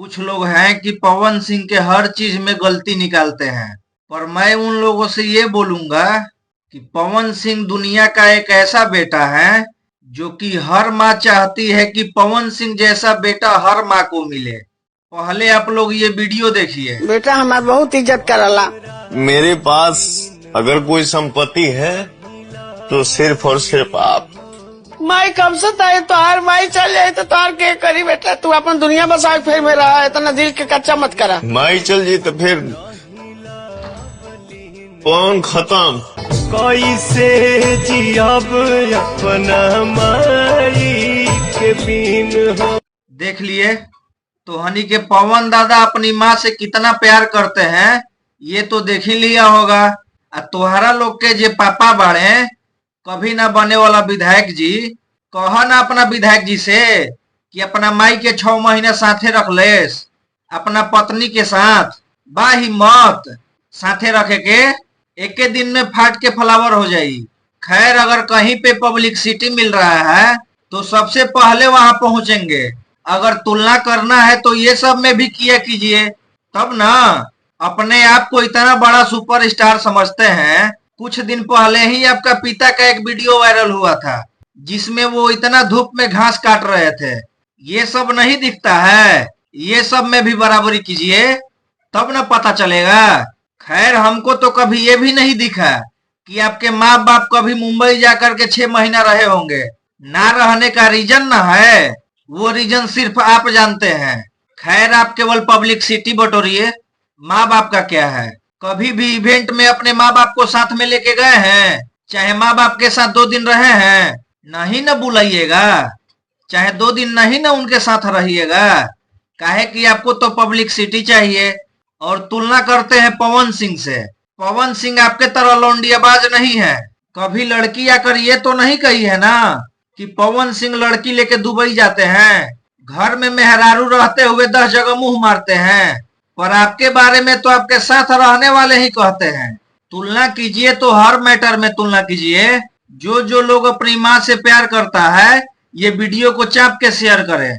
कुछ लोग हैं कि पवन सिंह के हर चीज में गलती निकालते हैं, पर मैं उन लोगों से ये बोलूंगा कि पवन सिंह दुनिया का एक ऐसा बेटा है जो कि हर माँ चाहती है कि पवन सिंह जैसा बेटा हर माँ को मिले। पहले आप लोग ये वीडियो देखिए। बेटा हमार बहुत इज्जत करला। मेरे पास अगर कोई संपत्ति है तो सिर्फ और सिर्फ आप। माई कब से ताई तोहार माई चल जाए तो तोहार के करी बेटा, तू अपन दुनिया बसा फिर में रहा, इतना दिल के कच्चा मत करा। माई चल जी तो फिर कौन खत्म। कैसे जियब अपना माई के बिन हो। देख लिए तो हनी के पवन दादा अपनी माँ से कितना प्यार करते हैं, ये तो देख ही लिया होगा। तुम्हारा लोग के जे पापा बाड़े कभी ना बने वाला विधायक जी, कह ना अपना विधायक जी से कि अपना माई के 6 महीने साथे रख लेस, अपना पत्नी के साथ बा हिम्मत साथे रखे के, एक दिन में फाट के फ्लावर हो जाई। खैर अगर कहीं पे पब्लिसिटी मिल रहा है तो सबसे पहले वहां पहुंचेंगे। अगर तुलना करना है तो ये सब में भी किया कीजिए, तब ना। अपने आप को इतना बड़ा सुपरस्टार समझते हैं। कुछ दिन पहले ही आपका पिता का एक वीडियो वायरल हुआ था जिसमें वो इतना धूप में घास काट रहे थे। ये सब नहीं दिखता है, ये सब में भी बराबरी कीजिए, तब ना पता चलेगा। खैर हमको तो कभी ये भी नहीं दिखा कि आपके माँ बाप कभी मुंबई जाकर के 6 महीना रहे होंगे। ना रहने का रीजन ना है, वो रीजन सिर्फ आप जानते हैं। खैर आप केवल पब्लिसिटी बटोरिए, माँ बाप का क्या है। कभी भी इवेंट में अपने माँ बाप को साथ में लेके गए हैं? चाहे माँ बाप के साथ 2 दिन रहे हैं, नहीं न बुलाइएगा। चाहे 2 दिन नहीं न उनके साथ रहिएगा, काहे कि आपको तो पब्लिसिटी चाहिए। और तुलना करते हैं पवन सिंह से। पवन सिंह आपके तरह लौंडियाबाज नहीं है। कभी लड़की आकर ये तो नहीं कही है ना कि पवन सिंह लड़की लेके दुबई जाते हैं, घर में मेहरारू रहते हुए 10 जगह मुंह मारते हैं, पर आपके बारे में तो आपके साथ रहने वाले ही कहते हैं। तुलना कीजिए तो हर मैटर में तुलना कीजिए। जो लोग अपनी माँ से प्यार करता है ये वीडियो को चाप के शेयर करें।